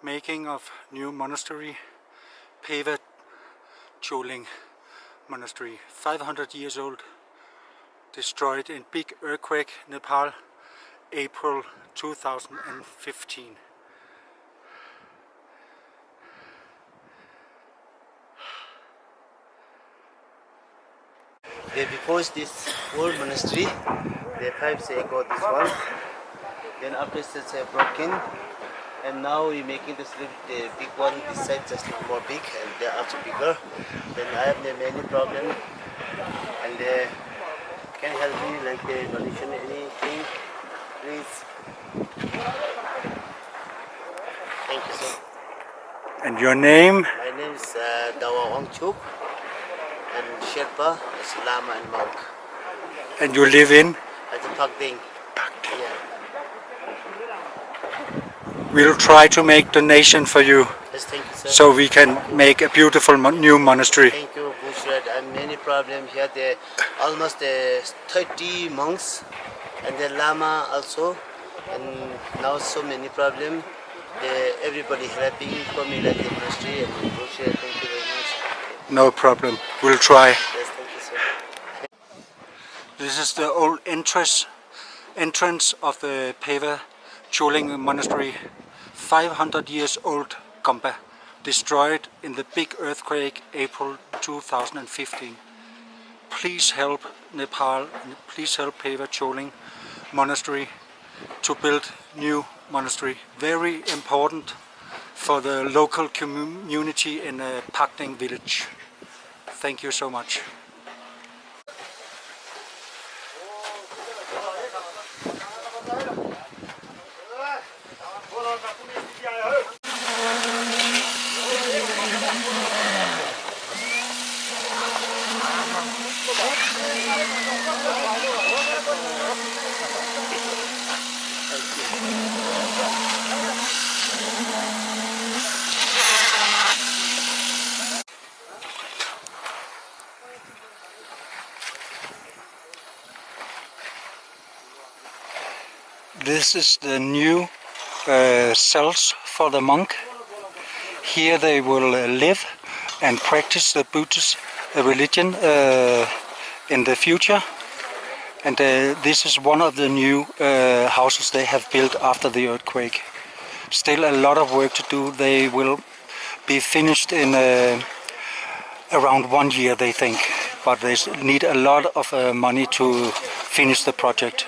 Making of new monastery, Pema Choling monastery, 500 years old, destroyed in big earthquake, Nepal, April 2015. They proposed this old monastery, the 5 years ago this one, then after it's broken, and now we're making this little big one, this side just a little more big, and they're also bigger. Then I have many problems, and can you help me like the donation anything, please? Thank you, sir. And your name? My name is Chuk, and Sherpa is Lama and monk. And you live in? At the Phakding. Yeah. We'll try to make donation for you. Yes, thank you, sir. So we can make a beautiful new monastery. Thank you, Bushrat. I have many problems here. There almost 30 monks and the Lama also, and now so many problems. Everybody helping for me like the monastery and Bushrat. Thank you very much. No problem. We'll try. Yes, thank you, sir. This is the old entrance of the Pema Choling monastery, 500 years old Gomba, destroyed in the big earthquake April 2015. Please help Nepal, please help Pema Choling monastery to build new monastery. Very important for the local community in the Phakding village. Thank you so much. This is the new cells for the monk. Here they will live and practice the Buddhist religion in the future. And this is one of the new houses they have built after the earthquake. Still a lot of work to do. They will be finished in around 1 year, they think. But they need a lot of money to finish the project.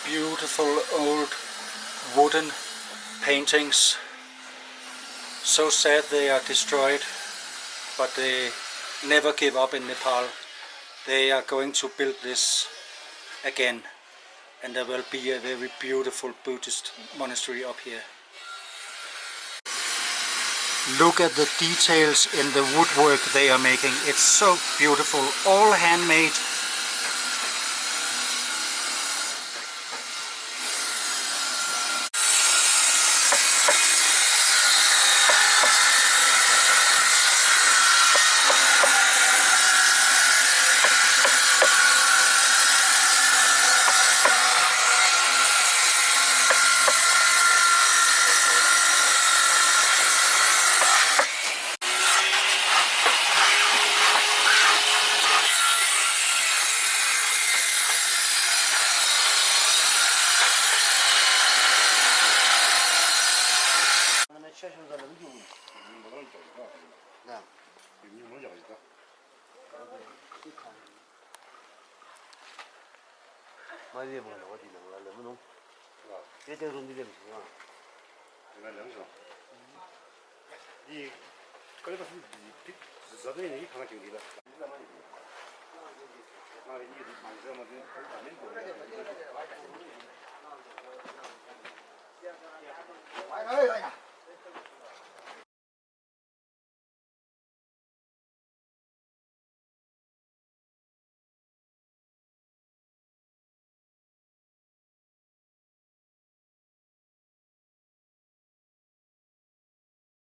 Beautiful old wooden paintings. So sad they are destroyed, but they never give up in Nepal. They are going to build this again, and there will be a very beautiful Buddhist monastery up here. Look at the details in the woodwork they are making. It's so beautiful, all handmade.